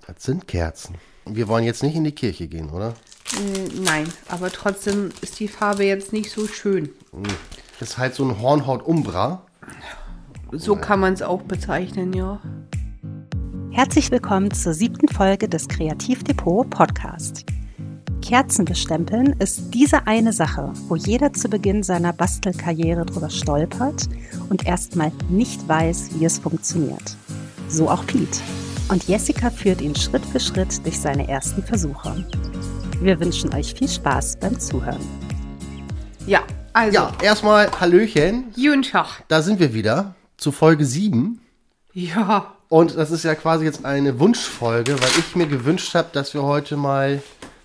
Das sind Kerzen. Wir wollen jetzt nicht in die Kirche gehen, oder? Nein, aber trotzdem ist die Farbe jetzt nicht so schön. Das ist halt so ein Hornhaut-Umbra. So kann man es auch bezeichnen, ja. Herzlich willkommen zur 7. Folge des Kreativdepot Podcast. Kerzen bestempeln ist diese eine Sache, wo jeder zu Beginn seiner Bastelkarriere drüber stolpert und erstmal nicht weiß, wie es funktioniert. So auch Piet. Und Jessica führt ihn Schritt für Schritt durch seine ersten Versuche. Wir wünschen euch viel Spaß beim Zuhören. Ja, also. Ja, erstmal Hallöchen. Guten Tag. Da sind wir wieder zu Folge 7. Ja. Und das ist ja quasi jetzt eine Wunschfolge, weil ich mir gewünscht habe, dass wir heute mal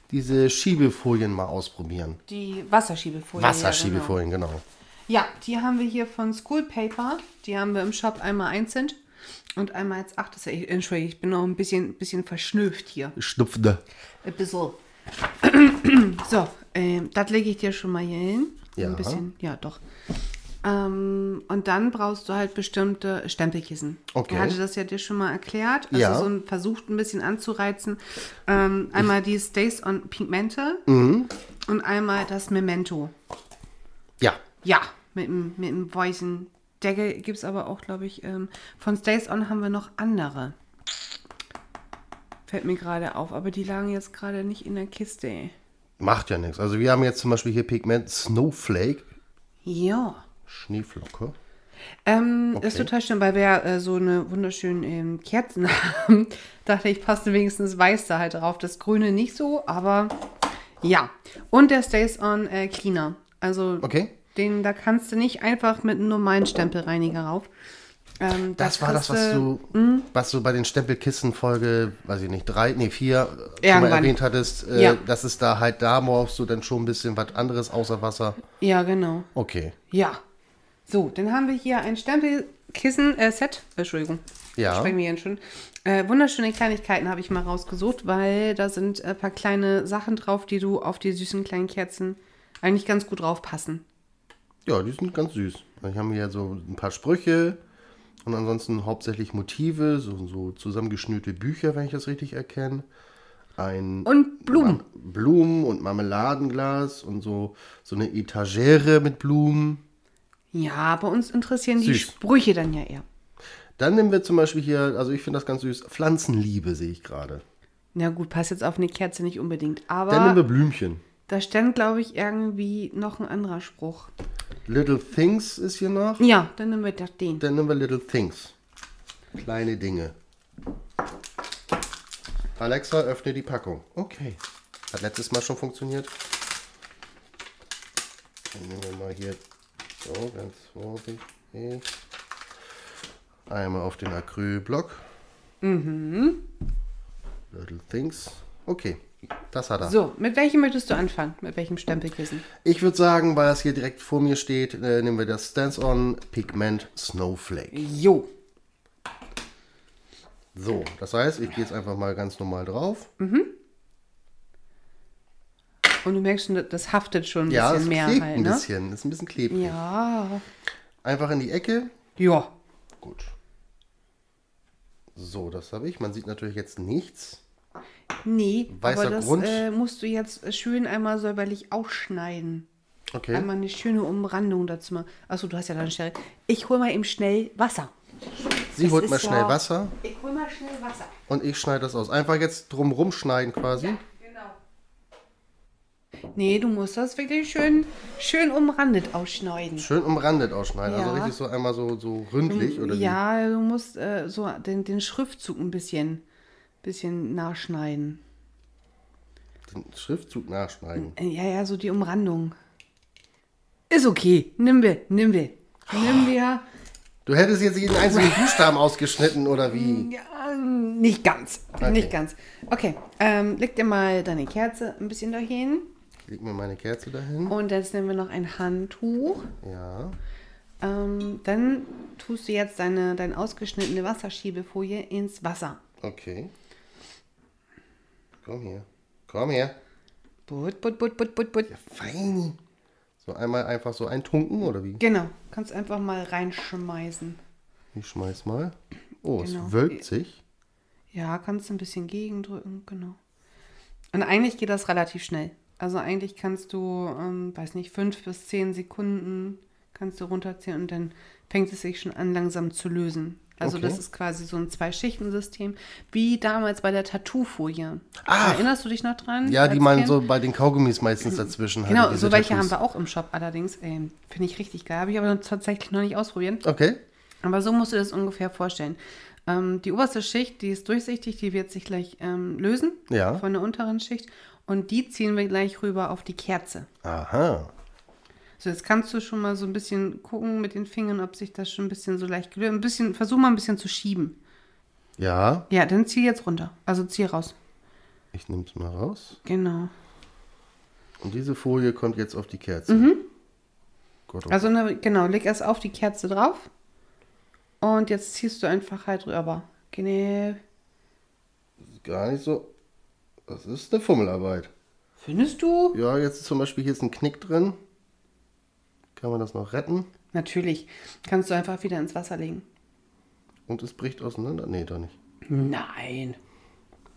diese Schiebefolien mal ausprobieren. Die Wasserschiebefolien. Wasserschiebefolien, genau. Ja, die haben wir hier von School Paper. Die haben wir im Shop einmal 1 Cent und einmal jetzt 8. Entschuldigung, ich bin noch ein bisschen verschnüfft hier. Schnupfende. Ein bisschen. So, das lege ich dir schon mal hier hin. Ja. Ein bisschen, ja doch. Und dann brauchst du halt bestimmte Stempelkissen. Okay. Ich hatte das ja dir schon mal erklärt. Also Ja. so versucht ein bisschen anzureizen. Einmal die Stays on Pigmente und einmal das Memento. Ja. Ja, mit dem weißen Deckel gibt es aber auch, glaube ich, von Stays on haben wir noch andere. Fällt mir gerade auf, aber die lagen jetzt gerade nicht in der Kiste. Macht ja nichts. Also wir haben jetzt zum Beispiel hier Pigment Snowflake. Ja. Schneeflocke. Ist total schön, weil wir so eine wunderschöne Kerzen haben. Dachte ich, passte wenigstens weiß da halt drauf. Das Grüne nicht so, aber ja. Und der Stays on Cleaner. Also Okay. da kannst du nicht einfach mit einem normalen Stempelreiniger rauf. Das war das, was du bei den Stempelkissen-Folge, weiß ich nicht, 4 schon mal Irgendwann. erwähnt hattest, Ja. dass es da halt, da brauchst du dann schon ein bisschen was anderes außer Wasser. Ja, genau. Okay. Ja. So, dann haben wir hier ein Stempelkissen-Set. Entschuldigung. Ja. Sprechen wir jetzt schon. Wunderschöne Kleinigkeiten habe ich mal rausgesucht, weil da sind ein paar kleine Sachen drauf, die du auf die süßen kleinen Kerzen eigentlich ganz gut drauf passen. Ja, die sind ganz süß. Ich habe hier so ein paar Sprüche und ansonsten hauptsächlich Motive, so zusammengeschnürte Bücher, wenn ich das richtig erkenne. Und Blumen. Blumen und Marmeladenglas und so eine Etagere mit Blumen. Ja, bei uns interessieren die Süß. Sprüche dann ja eher. Dann nehmen wir zum Beispiel hier, also ich finde das ganz süß, Pflanzenliebe sehe ich gerade. Na gut, passt jetzt auf eine Kerze nicht unbedingt. Dann nehmen wir Aber Blümchen. da stand, glaube ich, irgendwie noch ein anderer Spruch. Little Things ist hier noch. Ja, dann nehmen wir doch den. Dann nehmen wir Little Things. Kleine Dinge. Alexa, öffne die Packung. Okay. Hat letztes Mal schon funktioniert. Dann nehmen wir mal hier so ganz vorsichtig. Einmal auf den Acrylblock. Little Things. Okay, das hat er. So, mit welchem möchtest du anfangen? Mit welchem Stempelkissen? Ich würde sagen, weil das hier direkt vor mir steht, nehmen wir das Stance-On Pigment Snowflake. Jo. So, das heißt, ich gehe jetzt einfach mal ganz normal drauf. Und du merkst schon, das haftet schon ein Ja, bisschen es mehr klebt halt, ein ne? bisschen. Ist ein bisschen klebrig. Ja. Einfach in die Ecke. Ja. Gut. So, das habe ich. Man sieht natürlich jetzt nichts. Nee, Weißer aber das Grund. Musst du jetzt schön einmal säuberlich ausschneiden. Okay. Einmal eine schöne Umrandung dazu machen. Achso, du hast ja da eine Stelle. Ich hol mal eben schnell Wasser. Sie Das holt ist mal schnell ja- Wasser Ich hol mal schnell Wasser. und ich schneide das aus. Einfach jetzt drumrum schneiden quasi. Genau. Nee, du musst das wirklich schön umrandet ausschneiden. Schön umrandet ausschneiden. Also Ja. richtig so einmal so ründlich oder wie? Ja, du musst so den Schriftzug ein bisschen nachschneiden. Den Schriftzug nachschneiden. Ja, so die Umrandung. Ist okay. Nimm wir. Du hättest jetzt jeden einzelnen Buchstaben ausgeschnitten oder wie? Ja, nicht ganz. Okay. Nicht ganz. Okay, leg dir mal deine Kerze ein bisschen dahin. Ich leg mir meine Kerze dahin. Und jetzt nehmen wir noch ein Handtuch. Ja. Dann tust du jetzt deine ausgeschnittene Wasserschiebefolie ins Wasser. Okay. Komm her. Komm her. But. Ja, fein. So einmal einfach so eintunken oder wie? Genau, kannst einfach mal reinschmeißen. Ich schmeiß mal. Oh, Genau. es wölbt sich. Ja, kannst du ein bisschen gegendrücken, genau. Und eigentlich geht das relativ schnell. Also eigentlich kannst du, weiß nicht, 5 bis 10 Sekunden kannst du runterziehen und dann fängt es sich schon an, langsam zu lösen. Also Okay. das ist quasi so ein 2-Schichten-System, wie damals bei der Tattoo-Folie. Ah. Erinnerst du dich noch dran? Ja, die als man Kind? so bei den Kaugummis meistens dazwischen Genau, hatte, so welche Tattoos. haben wir auch im Shop allerdings. Finde ich richtig geil. Habe ich aber tatsächlich noch nicht ausprobiert. Okay. Aber so musst du das ungefähr vorstellen. Die oberste Schicht, die ist durchsichtig, die wird sich gleich lösen Ja. von der unteren Schicht. Und die ziehen wir gleich rüber auf die Kerze. Aha. So, jetzt kannst du schon mal so ein bisschen gucken mit den Fingern, ob sich das schon ein bisschen so leicht gelöst. Versuch mal ein bisschen zu schieben. Ja, Ja, dann zieh jetzt runter. Also zieh raus. ich nehme es mal raus. Genau. Und diese Folie kommt jetzt auf die Kerze. Gott, oh Also genau, leg erst auf die Kerze drauf. Und jetzt ziehst du einfach halt rüber. Genau. gar nicht so. Das ist eine Fummelarbeit. Findest du? Ja, jetzt zum Beispiel hier ist ein Knick drin. Kann man das noch retten? Natürlich. Kannst du einfach wieder ins Wasser legen. Und es bricht auseinander? Nee, doch nicht. Nein.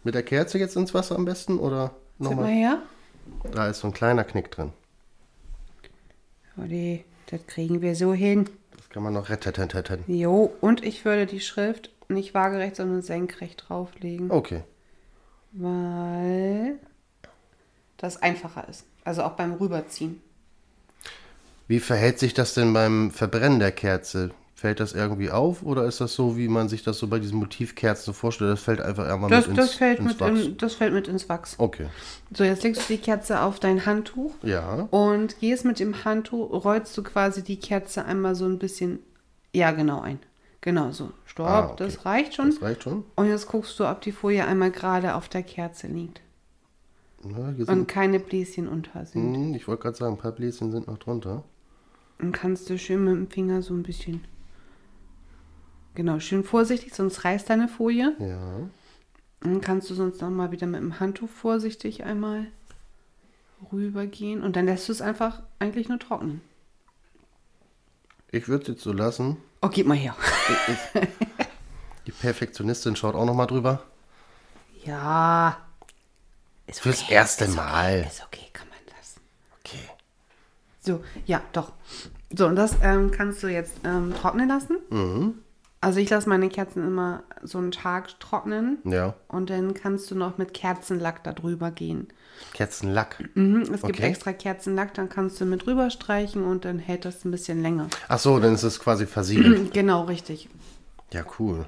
Mit der Kerze jetzt ins Wasser am besten oder Sag mal nochmal? her. Da ist so ein kleiner Knick drin. Olli, das kriegen wir so hin. Das kann man noch retten. Jo, und ich würde die Schrift nicht waagerecht, sondern senkrecht drauflegen. Okay. Weil das einfacher ist. Also auch beim Rüberziehen. Wie verhält sich das denn beim Verbrennen der Kerze? Fällt das irgendwie auf oder ist das so, wie man sich das so bei diesen Motivkerzen so vorstellt? Das fällt einfach irgendwann Das mit ins fällt Wachs. mit ins Wachs. Okay. So, jetzt legst du die Kerze auf dein Handtuch Ja. und gehst mit dem Handtuch, rollst du quasi die Kerze einmal so ein bisschen, ja genau ein. Genau so. Stopp, Ah, okay. das reicht schon. Das reicht schon. Und jetzt guckst du, ob die Folie einmal gerade auf der Kerze liegt Ja, hier und sind, keine Bläschen unter sind. ich wollte gerade sagen, ein paar Bläschen sind noch drunter. Und kannst du schön mit dem Finger so ein bisschen, genau, schön vorsichtig, sonst reißt deine Folie. Ja. Dann kannst du sonst noch mal wieder mit dem Handtuch vorsichtig einmal rübergehen und dann lässt du es einfach eigentlich nur trocknen. Ich würde es jetzt so lassen. Oh, gib mal her. Die Perfektionistin schaut auch noch mal drüber. Ja. Ist Fürs erste ist Mal. Okay, ist okay, kann man lassen. Okay. So, ja, doch. So, und das kannst du jetzt trocknen lassen. Mhm. Also ich lasse meine Kerzen immer so einen Tag trocknen. Ja. Und dann kannst du noch mit Kerzenlack da drüber gehen. Kerzenlack. Es gibt Okay. extra Kerzenlack, dann kannst du mit rüber streichen und dann hält das ein bisschen länger. Ach so, dann ist es quasi versiegelt. Genau, richtig. Ja, cool.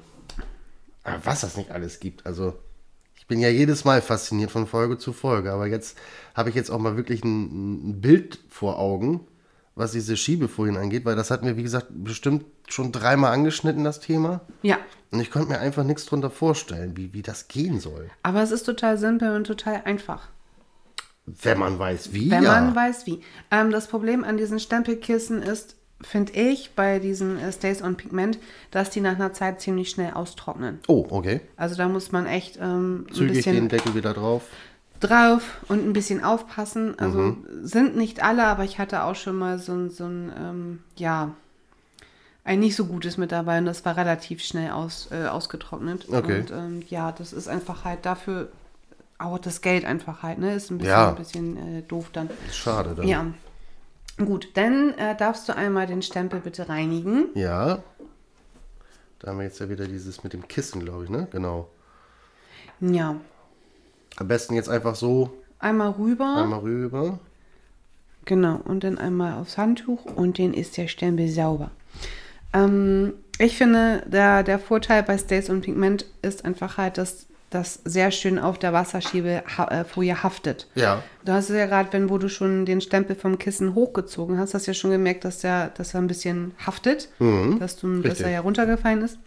Aber was das nicht alles gibt, also ich bin ja jedes Mal fasziniert von Folge zu Folge, aber jetzt habe ich jetzt auch mal wirklich ein Bild vor Augen, was diese Schiebefolien angeht, weil das hat mir, wie gesagt, bestimmt schon 3-mal angeschnitten, das Thema. Ja, Und ich konnte mir einfach nichts drunter vorstellen, wie das gehen soll. aber es ist total simpel und total einfach. Wenn man weiß, wie. Wenn ja. man weiß, wie. Das Problem an diesen Stempelkissen ist, finde ich, bei diesen Stays on Pigment, dass die nach einer Zeit ziemlich schnell austrocknen. Oh, okay. Also da muss man echt ein Zügig den bisschen Deckel wieder drauf. drauf und ein bisschen aufpassen. Also sind nicht alle, aber ich hatte auch schon mal so ein ein nicht so gutes mit dabei und das war relativ schnell ausgetrocknet. Okay. Und ja, das ist einfach halt dafür auch das Geld einfach halt, ne? Ist ein Ja. bisschen doof dann. Ist schade dann. Ja. Gut, dann darfst du einmal den Stempel bitte reinigen. Ja. Da haben wir jetzt ja wieder dieses mit dem Kissen, glaube ich, ne? Genau. Ja. Am besten jetzt einfach so Einmal rüber. einmal rüber. Genau, und dann einmal aufs Handtuch und dann ist der Stempel sauber. Ich finde, der Vorteil bei Stays on Pigment ist einfach halt, dass das sehr schön auf der Wasserschiebefolie haftet. Ja. Du hast es ja gerade, wo du schon den Stempel vom Kissen hochgezogen hast, hast ja schon gemerkt, dass er ein bisschen haftet, dass er ja runtergefallen ist.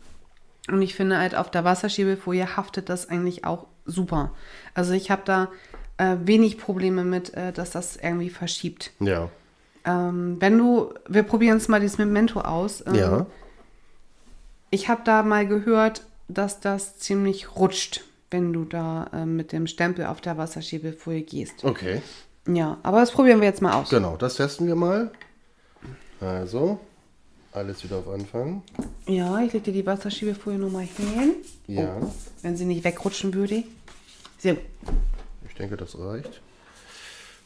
Und ich finde halt, auf der Wasserschiebefolie haftet das eigentlich auch super. Also ich habe da wenig Probleme mit, dass das irgendwie verschiebt. Ja. Wir probieren es mal dieses Memento aus. Ja. Ich habe da mal gehört, dass das ziemlich rutscht, wenn du da mit dem Stempel auf der Wasserschiebefolie gehst. Okay. Ja, aber das probieren wir jetzt mal aus. Genau, das testen wir mal. Also. alles wieder auf Anfang. Ja, ich lege dir die Wasserschiebefolie nochmal hin. Ja. Oh, wenn sie nicht wegrutschen würde. So. Ich denke, das reicht.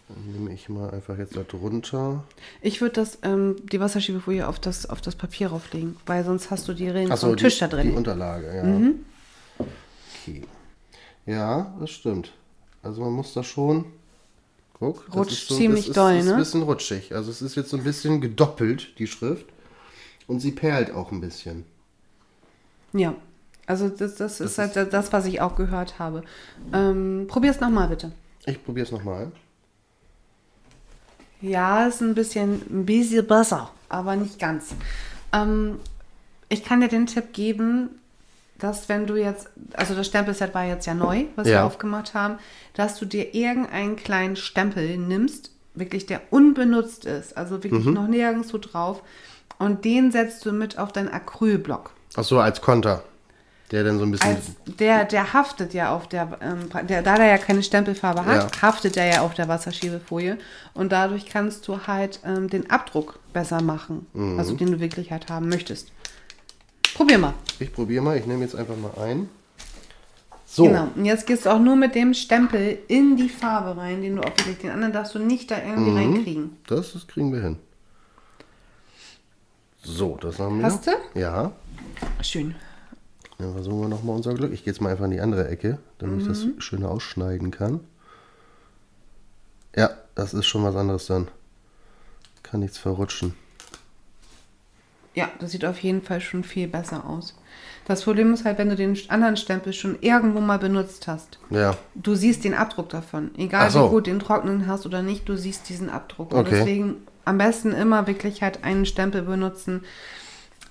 Dann nehme ich mal einfach jetzt da drunter. Ich würde die Wasserschiebefolie auf das Papier rauflegen, weil sonst hast du die Rillen Achso, vom Tisch da drin. Die Unterlage, ja. Okay. Ja, das stimmt. Also man muss da schon... Guck, rutscht ziemlich doll, ne? Das ist ein bisschen rutschig. Also es ist jetzt so ein bisschen gedoppelt, die Schrift. Und sie perlt auch ein bisschen. Ja, also das ist halt das, was ich auch gehört habe. Probier es nochmal, bitte. Ich probiere es nochmal. Ja, ist ein bisschen besser, aber nicht ganz. Ich kann dir den Tipp geben, dass wenn du jetzt, also das Stempelset war jetzt ja neu, was wir aufgemacht haben, dass du dir irgendeinen kleinen Stempel nimmst, wirklich der unbenutzt ist, also wirklich noch nirgendwo drauf, und den setzt du mit auf deinen Acrylblock. Ach so, als Konter. Der dann so ein bisschen... Der haftet ja auf da der ja keine Stempelfarbe hat, haftet der ja auf der Wasserschiebefolie, und dadurch kannst du halt den Abdruck besser machen, also den du wirklich halt haben möchtest. Probier mal. Ich probiere mal. Ich nehme jetzt einfach mal ein. So. Genau. Und jetzt gehst du auch nur mit dem Stempel in die Farbe rein, den du auflegst. Den anderen darfst du nicht da irgendwie reinkriegen. Das kriegen wir hin. So, das haben wir. Hast du? Ja. Schön. Dann versuchen wir nochmal unser Glück. Ich gehe jetzt mal einfach in die andere Ecke, damit ich das schöner ausschneiden kann. Ja, das ist schon was anderes dann. Kann nichts verrutschen. Ja, das sieht auf jeden Fall schon viel besser aus. Das Problem ist halt, wenn du den anderen Stempel schon irgendwo mal benutzt hast. Ja. Du siehst den Abdruck davon. Egal wie gut den trocknen hast oder nicht, du siehst diesen Abdruck. Und deswegen am besten immer wirklich halt einen Stempel benutzen,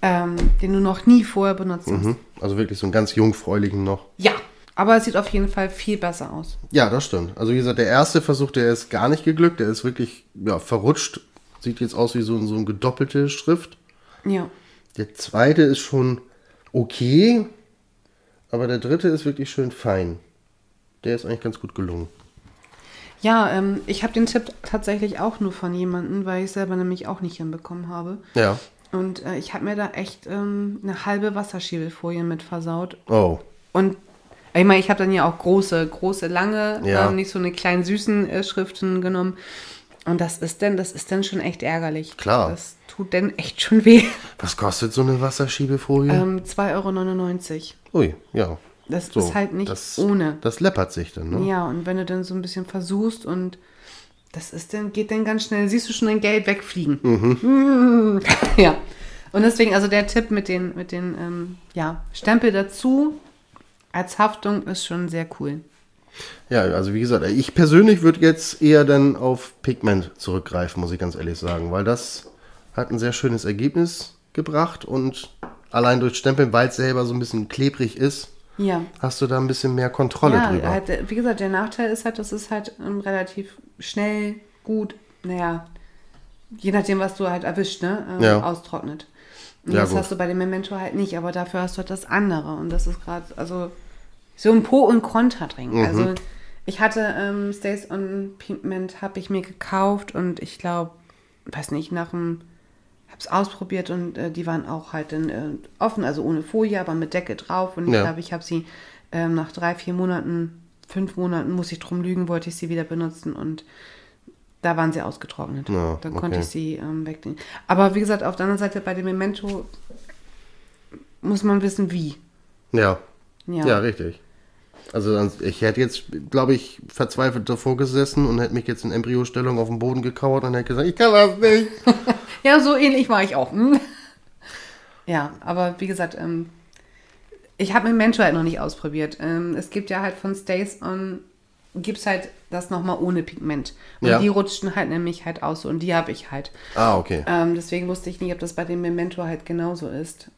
den du noch nie vorher benutzt hast. Also wirklich so einen ganz jungfräulichen noch. Ja, aber es sieht auf jeden Fall viel besser aus. Ja, das stimmt. Also wie gesagt, der erste Versuch, der ist gar nicht geglückt. Der ist wirklich verrutscht. Sieht jetzt aus wie so eine gedoppelte Schrift. Ja. Der zweite ist schon okay, aber der dritte ist wirklich schön fein. Der ist eigentlich ganz gut gelungen. Ja, ich habe den Tipp tatsächlich auch nur von jemandem, weil ich selber nämlich auch nicht hinbekommen habe. Ja. Und ich habe mir da echt eine halbe Wasserschiebefolie mit versaut. Oh. Und ich meine, ich habe dann ja auch große, lange, nicht so eine kleinen süßen Schriften genommen. Und das ist dann schon echt ärgerlich. Klar. Das tut dann echt schon weh. Was kostet so eine Wasserschiebefolie? 2,99 €. Ui, ja. Das ist halt nicht ohne. Das läppert sich dann, ne? Ja, und wenn du dann so ein bisschen versuchst und geht dann ganz schnell, siehst du schon dein Geld wegfliegen. Ja. Und deswegen, also der Tipp mit den Stempel dazu als Haftung ist schon sehr cool. Ja, also wie gesagt, ich persönlich würde jetzt eher dann auf Pigment zurückgreifen, muss ich ganz ehrlich sagen, weil das hat ein sehr schönes Ergebnis gebracht und allein durch Stempeln, weil es selber so ein bisschen klebrig ist, hast du da ein bisschen mehr Kontrolle drüber. Halt, wie gesagt, der Nachteil ist halt, dass es halt relativ schnell, gut, je nachdem, was du halt erwischt, austrocknet. Und das hast du bei dem Memento halt nicht, aber dafür hast du halt das andere. Und das ist gerade, also so ein Pro und Contra drin. Also ich hatte Stays on Pigment habe ich mir gekauft und ich glaube, weiß nicht, habe es ausprobiert und die waren auch halt dann offen, also ohne Folie, aber mit Decke drauf. Und ich glaube, ich habe sie nach 3-4 Monaten, 5 Monaten, muss ich drum lügen, wollte ich sie wieder benutzen und da waren sie ausgetrocknet. Ja, dann konnte ich sie wegnehmen. Aber wie gesagt, auf der anderen Seite bei dem Memento muss man wissen, wie. Ja, richtig. Also ich hätte jetzt, glaube ich, verzweifelt davor gesessen und hätte mich jetzt in Embryostellung auf den Boden gekauert und hätte gesagt, ich kann das nicht. Ja, so ähnlich war ich auch. Ja, aber wie gesagt, ich habe Memento halt noch nicht ausprobiert. Es gibt ja halt von Stays On, gibt es halt das nochmal ohne Pigment. Und die rutschten halt nämlich halt aus und die habe ich halt. Ah, okay. Deswegen wusste ich nicht, ob das bei dem Memento halt genauso ist.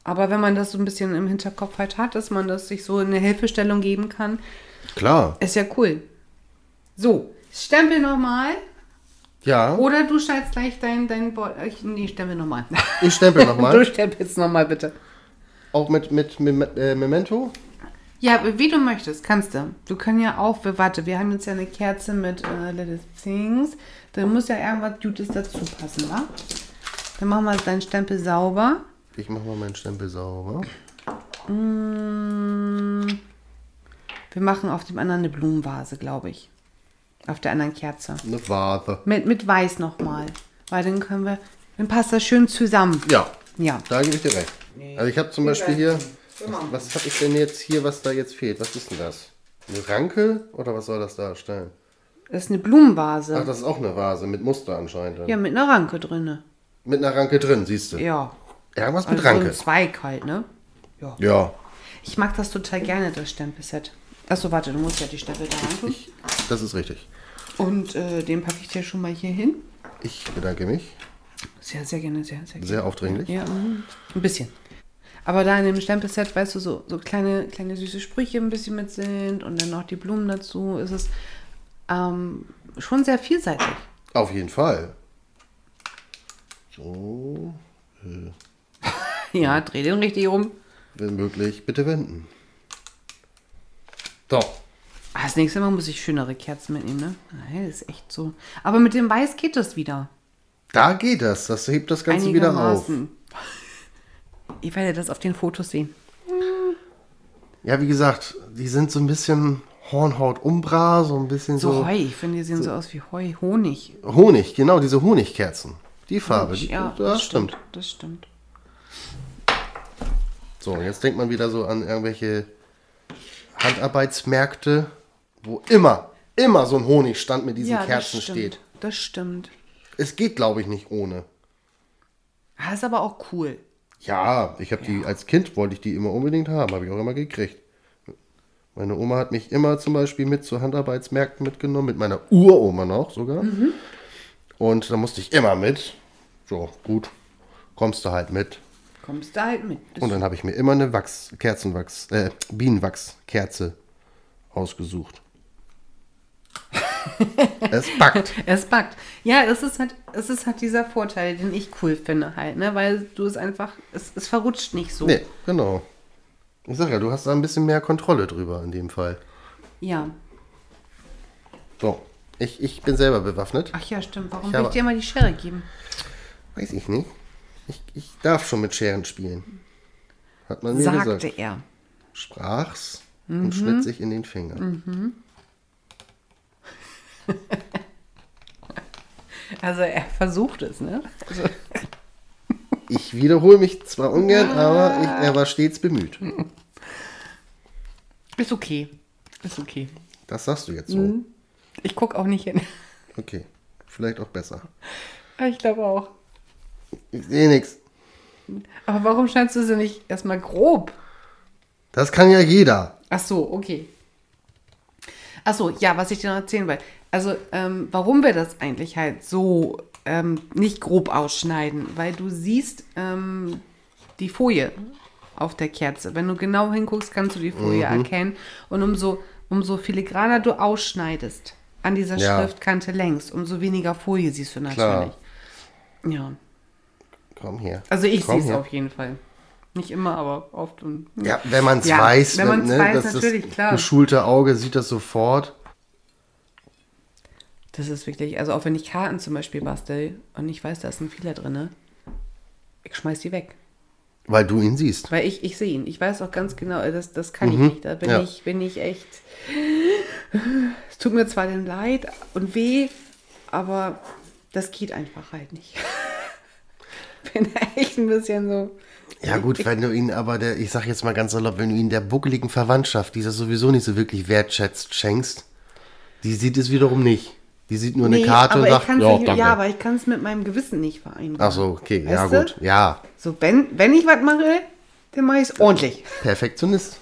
Aber wenn man das so ein bisschen im Hinterkopf halt hat, dass man das sich so in eine Hilfestellung geben kann. Klar. Ist ja cool. So, Stempel nochmal. Ja. Oder du schneidest gleich dein nee, stempel nochmal. Ich stempel nochmal. Du stempelst nochmal, bitte. Auch mit Memento? Ja, wie du möchtest, kannst du. Du können ja auch, warte, wir haben jetzt ja eine Kerze mit Little Things. Da muss ja irgendwas Gutes dazu passen, wa? Dann machen wir deinen Stempel sauber. Ich mache mal meinen Stempel sauber. Wir machen auf dem anderen eine Blumenvase, glaube ich. Auf der anderen Kerze. Eine Vase. Mit Weiß nochmal. Weil dann passt das schön zusammen. Ja. Ja. Da gebe ich dir recht. Also ich habe zum Beispiel hier, was habe ich denn jetzt hier, was da jetzt fehlt? Was ist denn das? Eine Ranke oder was soll das darstellen? Das ist eine Blumenvase. Ach, das ist auch eine Vase mit Muster anscheinend. Dann. Ja, mit einer Ranke drinne. Mit einer Ranke drin, siehst du? Ja. Irgendwas mit Also Ranke. so ein Zweig halt, ne? Ja. Ja. Ich mag das total gerne, das Stempelset. Achso, warte, du musst ja die Stempel da rein. Das ist richtig. Und den packe ich dir schon mal hier hin. Ich bedanke mich. Sehr, sehr gerne, sehr, sehr gerne. Sehr aufdringlich. Ja, ein bisschen. Aber da in dem Stempelset, weißt du, so kleine süße Sprüche ein bisschen mit sind und dann noch die Blumen dazu, ist es schon sehr vielseitig. Auf jeden Fall. So. Ja, dreh den richtig rum. Wenn möglich, bitte wenden. So. Das nächste Mal muss ich schönere Kerzen mitnehmen, ne? Nein, das ist echt so. Aber mit dem Weiß geht das wieder. Da geht das. Das hebt das Ganze wieder auf. Ich werde das auf den Fotos sehen. Ja, wie gesagt, die sind so ein bisschen Hornhaut-Umbra, so ein bisschen so... Heu, ich finde, die sehen so aus wie Heu, Honig. Honig, genau, diese Honigkerzen. Die Farbe, Ja, das stimmt. Das stimmt. So, jetzt denkt man wieder so an irgendwelche Handarbeitsmärkte, wo immer so ein Honigstand mit diesen Kerzen steht. Das stimmt. Es geht, glaube ich, nicht ohne. Das ist aber auch cool. Ja, ich habe die, als Kind wollte ich die immer unbedingt haben, habe ich auch immer gekriegt. Meine Oma hat mich immer zum Beispiel mit zu Handarbeitsmärkten mitgenommen, mit meiner Uroma noch sogar. Und da musste ich immer mit. So, gut, kommst du halt mit. Und dann habe ich mir immer eine Bienenwachskerze ausgesucht. Es backt. Es backt. Ja, es ist halt dieser Vorteil, den ich cool finde halt, ne? Weil du es einfach, es verrutscht nicht so. Nee, genau. Ich sag ja, du hast da ein bisschen mehr Kontrolle drüber in dem Fall. Ja. So, ich bin selber bewaffnet. Ach ja, stimmt. Warum will ich dir mal die Schere geben? Weiß ich nicht. Ich darf schon mit Scheren spielen. Hat man mir gesagt. Sagte er. Sprach's und schnitt sich in den Finger. Also er versucht es, ne? Also. Ich wiederhole mich zwar ungern, aber er war stets bemüht. Ist okay. Ist okay. Das sagst du jetzt so. Ich gucke auch nicht hin. Okay, vielleicht auch besser. Ich glaube auch. Ich sehe nichts. Aber warum schneidest du sie nicht erstmal grob? Das kann ja jeder. Ach so, okay. Ach so, ja, was ich dir noch erzählen wollte. Also, warum wir das eigentlich halt so nicht grob ausschneiden, weil du siehst die Folie auf der Kerze. Wenn du genau hinguckst, kannst du die Folie erkennen. Und umso filigraner du ausschneidest an dieser Schriftkante längs, umso weniger Folie siehst du natürlich. Klar. Ja. Komm her. Also ich sehe es auf jeden Fall. Nicht immer, aber oft. Und, ja, wenn man es weiß, wenn man es weiß, das natürlich, klar. Geschulte Auge sieht das sofort. Das ist wirklich, also auch wenn ich Karten zum Beispiel bastel und ich weiß, da ist ein Fehler drin, ich schmeiß die weg. Weil du ihn siehst. Weil ich sehe ihn. Ich weiß auch ganz genau, das kann ich nicht. Da bin ich echt. Es tut mir zwar denn leid und weh, aber das geht einfach halt nicht. Bin echt ein bisschen so. Ja gut, wenn du ihn aber ich sag jetzt mal ganz salopp, wenn du ihn der buckeligen Verwandtschaft, die das sowieso nicht so wirklich wertschätzt, schenkst, die sieht es wiederum nicht. Die sieht nur eine Karte und sagt, danke. Ja, aber ich kann es mit meinem Gewissen nicht vereinbaren. Ach so, okay, weißt ja du? gut, ja. So, wenn ich was mache, dann mache ich es ordentlich. Perfektionist.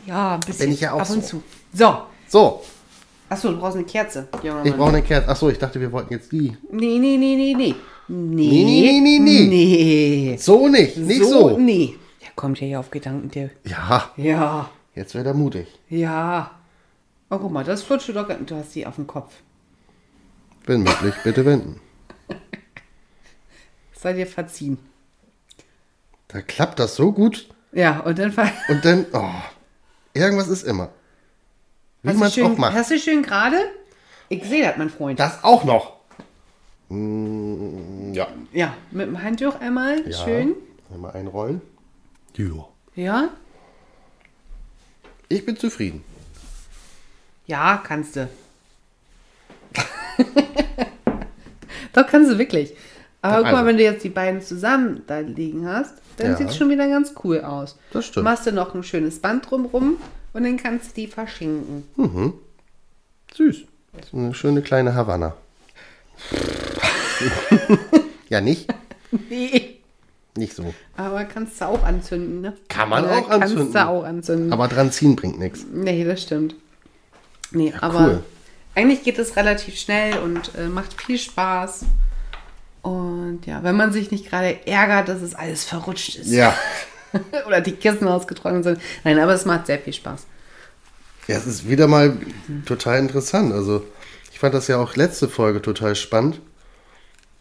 Ja, ein bisschen. Bin ich ja auch ab und so. zu. So. Achso, du brauchst eine Kerze. Ich brauche eine Kerze. Achso, ich dachte, wir wollten jetzt die. Nee. Nee. So nicht. Nicht so. Nee. Der kommt ja hier auf Gedanken, der. Ja. Ja. Jetzt wird er mutig. Ja. Oh, guck mal, das flutscht doch. Du hast die auf dem Kopf. Wenn möglich, bitte wenden. Sei dir verziehen. Da klappt das so gut. Ja, und dann... irgendwas ist immer. Wie man es auch macht. Hast du schön gerade? Ich sehe das, mein Freund. Das auch noch. Ja. Ja, mit dem Handtuch einmal. Ja. Schön. Einmal einrollen. Ja. Ja? Ich bin zufrieden. Ja, kannst du. Doch, kannst du wirklich. Aber guck mal, Also. wenn du jetzt die beiden zusammen da liegen hast, dann Ja. sieht es schon wieder ganz cool aus. Das stimmt. Machst du noch ein schönes Band drumrum und dann kannst du die verschenken. Süß. So eine schöne kleine Havanna. Ja, nicht? Nee. Nicht so. Aber kannst du auch anzünden, ne? Kann man Oder auch anzünden. Kannst du auch anzünden. Aber dran ziehen bringt nichts. Nee, das stimmt. Nee, aber cool. eigentlich geht es relativ schnell und macht viel Spaß. Und ja, wenn man sich nicht gerade ärgert, dass es alles verrutscht ist. Ja. Oder die Kissen ausgetrocknet sind. Nein, aber es macht sehr viel Spaß. Ja, es ist wieder mal total interessant. Also, ich fand das ja auch letzte Folge total spannend.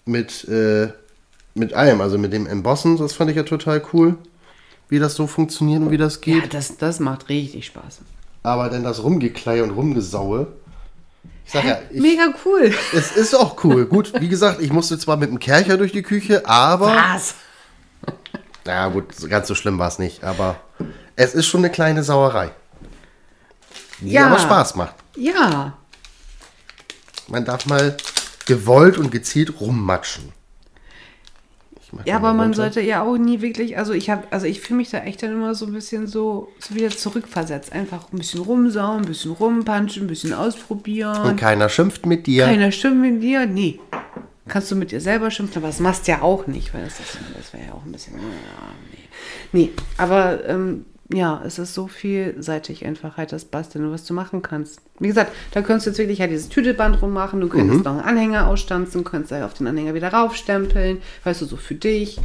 Mit allem, also mit dem Embossen, das fand ich ja total cool, wie das so funktioniert und wie das geht. Ja, das macht richtig Spaß. Aber dann das Rumgeklei und Rumgesaue. Ich sag ja, Mega cool. es ist auch cool. Gut, wie gesagt, ich musste zwar mit dem Kercher durch die Küche, aber... Was? Ja gut, ganz so schlimm war es nicht, aber es ist schon eine kleine Sauerei. Die Ja. aber Spaß macht. Ja. Man darf mal gewollt und gezielt rummatschen. Ich mach Ja, mal aber man runter. sollte ja auch nie wirklich, also ich fühle mich da echt dann immer so ein bisschen so wieder zurückversetzt. Einfach ein bisschen rumsauen, ein bisschen rumpanschen, ein bisschen ausprobieren. Und keiner schimpft mit dir. Keiner schimpft mit dir? Nee. Kannst du mit dir selber schimpfen, aber das machst du ja auch nicht, weil das wäre ja auch ein bisschen, ja, nee. Nee, aber ja, es ist so vielseitig einfach halt das Basteln, was du machen kannst. Wie gesagt, da könntest du jetzt wirklich halt dieses Tüdelband rummachen, du könntest noch einen Anhänger ausstanzen, könntest da auf den Anhänger wieder raufstempeln, weißt du, so für dich.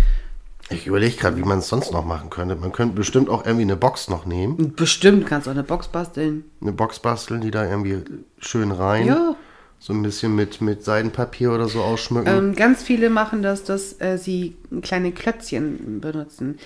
Ich überlege gerade, wie man es sonst noch machen könnte. Man könnte bestimmt auch irgendwie eine Box noch nehmen. Bestimmt kannst du auch eine Box basteln. Eine Box basteln, die da irgendwie schön rein. Ja. So ein bisschen mit Seidenpapier oder so ausschmücken. Ganz viele machen das, dass sie kleine Klötzchen benutzen.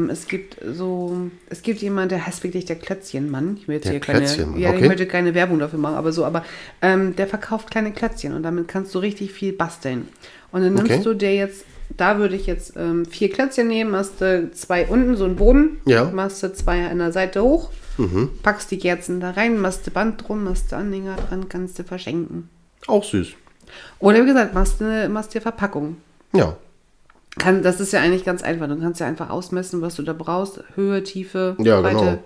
Es gibt jemanden, der heißt wirklich der Klötzchenmann. Ich will jetzt Der hier Klötzchenmann, ich okay. möchte keine Werbung dafür machen, aber der verkauft kleine Klötzchen und damit kannst du richtig viel basteln. Und dann nimmst Okay. du dir jetzt, da würde ich jetzt 4 Klötzchen nehmen, machst du 2 unten, so einen Boden, Ja. machst du 2 an der Seite hoch, packst die Kerzen da rein, machst du Band drum, machst du Anhänger dran, kannst du verschenken. Auch süß. Oder wie gesagt, machst dir Verpackung. Ja. Das ist ja eigentlich ganz einfach. Du kannst ja einfach ausmessen, was du da brauchst. Höhe, Tiefe, Ja, Breite. genau.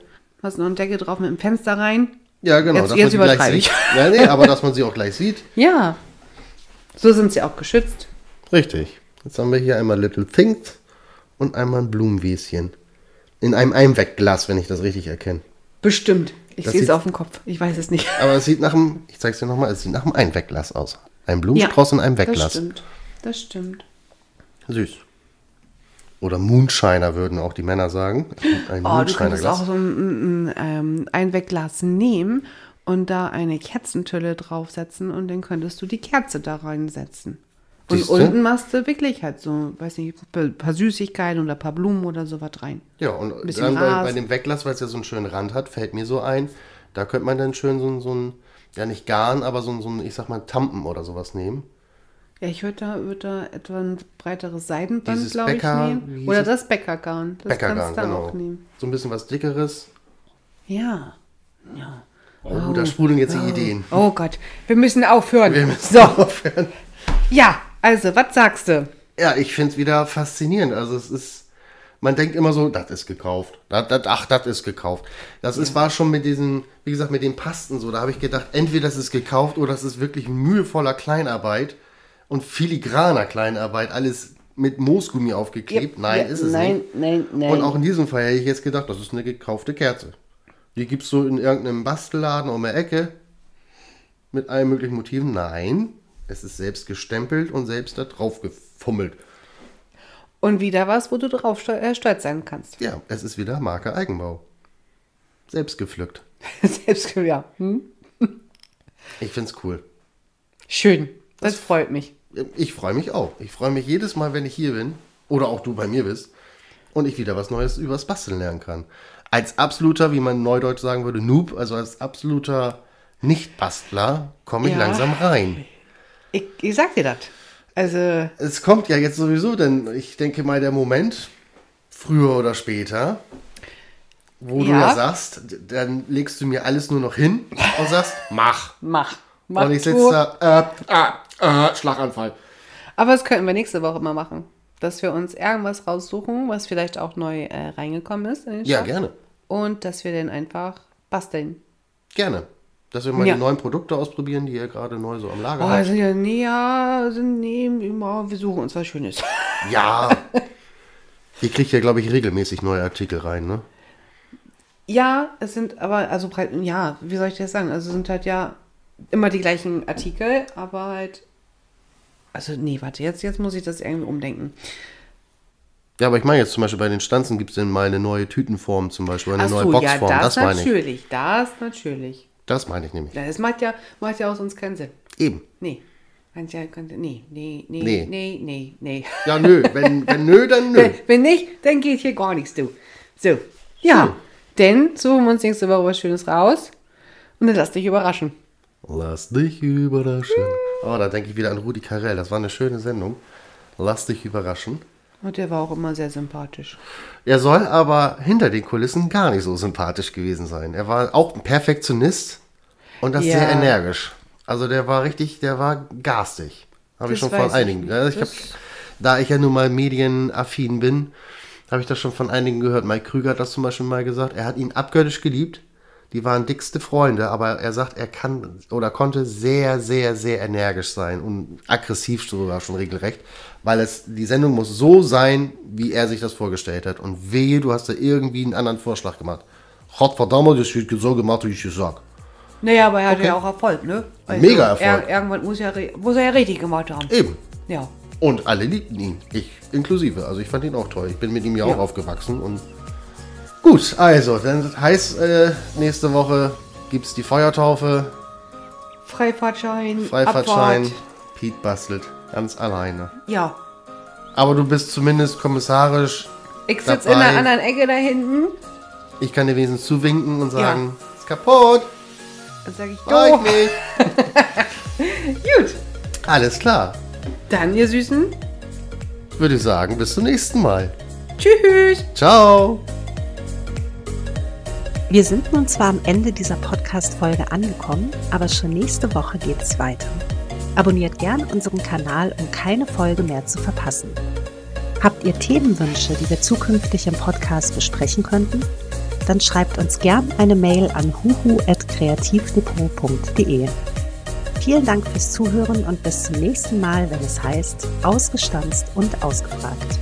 Hast noch einen Deckel drauf mit dem Fenster rein. Ja, genau. Jetzt dass man sie gleich übertreibe ich. sieht. Ja, nee, aber dass man sie auch gleich sieht. Ja. So sind sie auch geschützt. Richtig. Jetzt haben wir hier einmal Little Things und einmal ein Blumenwäschen. In einem Einwegglas, wenn ich das richtig erkenne. Bestimmt. Ich Das sehe es sieht- auf dem Kopf. Ich weiß es nicht. Aber es sieht nach einem, ich zeig's dir nochmal, es sieht nach einem Einwegglas aus. Ein Blumenstrauß in einem das Wegglas. stimmt. Das stimmt. Süß. Oder Moonshiner würden auch die Männer sagen. Ein Oh, du könntest Moonshiner-Glas. auch so ein Einwegglas nehmen und da eine Kerzentülle draufsetzen und dann könntest du die Kerze da reinsetzen. Und Siehste? unten machst du wirklich halt so, weiß nicht, ein paar Süßigkeiten oder ein paar Blumen oder sowas rein. Ja, und bisschen dann bei Gras. dem Wegglas, weil es ja so einen schönen Rand hat, fällt mir so ein, da könnte man dann schön so ein ja nicht Garn, aber so ein, ich sag mal, Tampen oder sowas nehmen. Ja, ich würde da etwa ein breiteres Seidenband, Dieses glaube ich, Bäcker- wie nehmen. hieß Oder es? das Bäckergarn. Das Bäckergarn, kannst du genau. auch nehmen. So ein bisschen was Dickeres. Ja. Ja. Oh, da sprudeln jetzt die Ideen. Oh Gott, wir müssen aufhören. Wir müssen so. aufhören. Ja, also, was sagst du? Ja, ich finde es wieder faszinierend. Also es ist, man denkt immer so, das ist gekauft. Das ist gekauft. War schon mit diesen, wie gesagt, mit den Pasten so. Da habe ich gedacht, entweder das ist gekauft oder das ist wirklich mühevoller Kleinarbeit und filigraner Kleinarbeit. Alles mit Moosgummi aufgeklebt. Nein, ist es nicht. Nein. Und auch in diesem Fall hätte ich jetzt gedacht, das ist eine gekaufte Kerze. Die gibt es so in irgendeinem Bastelladen um die Ecke mit allen möglichen Motiven. Nein, es ist selbst gestempelt und selbst da drauf gefummelt. Und wieder was, wo du drauf stolz sein kannst. Ja, es ist wieder Marke Eigenbau. Selbst gepflückt. Selbst, ja. Ich find's cool. Schön. Das freut mich. Ich freue mich auch. Ich freue mich jedes Mal, wenn ich hier bin oder auch du bei mir bist und ich wieder was Neues übers Basteln lernen kann. Als absoluter, wie man neudeutsch sagen würde, Noob, also als absoluter Nicht-Bastler, komme ich Ja. langsam rein. Ich sag dir das. Also. Es kommt ja jetzt sowieso, denn ich denke mal der Moment, früher oder später, wo du ja sagst, dann legst du mir alles nur noch hin und sagst, mach. Und ich sitze da, Schlaganfall. Aber das könnten wir nächste Woche mal machen. Dass wir uns irgendwas raussuchen, was vielleicht auch neu reingekommen ist in den Shop. Ja, gerne. Und dass wir dann einfach basteln. Gerne. Dass wir mal die neuen Produkte ausprobieren, die ihr gerade neu so am Lager habt. Also wir suchen uns was Schönes. Ja. Ihr kriegt ja, glaube ich, regelmäßig neue Artikel rein, ne? Ja, es sind aber, also, ja, wie soll ich das sagen? Also sind halt ja immer die gleichen Artikel, aber halt, also nee, warte, jetzt muss ich das irgendwie umdenken. Ja, aber ich meine jetzt zum Beispiel bei den Stanzen gibt es denn mal eine neue Tütenform zum Beispiel, eine neue Boxform. Ja, das meine natürlich, das natürlich. Das meine ich nämlich. Ja, das macht ja auch sonst keinen Sinn. Eben. Nee. Nee. Ja, nö. Wenn nö, dann nö. Wenn nicht, dann geht hier gar nichts, du. So. Ja. Denn suchen wir uns nächste Woche was Schönes raus. Und dann lass dich überraschen. Lass dich überraschen. Oh, da denke ich wieder an Rudi Carrell. Das war eine schöne Sendung. Lass dich überraschen. Und der war auch immer sehr sympathisch. Er soll aber hinter den Kulissen gar nicht so sympathisch gewesen sein. Er war auch ein Perfektionist und das sehr energisch. Also der war garstig. Habe ich schon von einigen. Da ich ja nun mal medienaffin bin, habe ich das schon von einigen gehört. Mike Krüger hat das zum Beispiel mal gesagt. Er hat ihn abgöttisch geliebt. Die waren dickste Freunde, aber er sagt, er kann oder konnte sehr, sehr, sehr energisch sein und aggressiv sogar schon regelrecht, weil die Sendung muss so sein, wie er sich das vorgestellt hat. Und wehe, du hast da irgendwie einen anderen Vorschlag gemacht. Gott verdammt, das wird so gemacht, wie ich es sag. Naja, aber er hatte ja auch Erfolg, ne? Also mega Erfolg. Irgendwann muss er ja richtig gemacht haben. Eben. Ja. Und alle liebten ihn, ich inklusive. Also ich fand ihn auch toll. Ich bin mit ihm ja auch aufgewachsen und gut, also, dann heißt, nächste Woche gibt es die Feuertaufe. Freifahrtschein, Abfahrt. Piet bastelt ganz alleine. Ja. Aber du bist zumindest kommissarisch Ich sitze in der anderen Ecke da hinten. Ich kann dir wenigstens zuwinken und sagen, ist kaputt. Dann sage ich, Brauch ich nicht. Gut. Alles klar. Dann, ihr Süßen. Würde ich sagen, bis zum nächsten Mal. Tschüss. Ciao. Wir sind nun zwar am Ende dieser Podcast-Folge angekommen, aber schon nächste Woche geht es weiter. Abonniert gern unseren Kanal, um keine Folge mehr zu verpassen. Habt ihr Themenwünsche, die wir zukünftig im Podcast besprechen könnten? Dann schreibt uns gern eine Mail an huhu@kreativdepot.de. Vielen Dank fürs Zuhören und bis zum nächsten Mal, wenn es heißt, ausgestanzt und ausgefragt.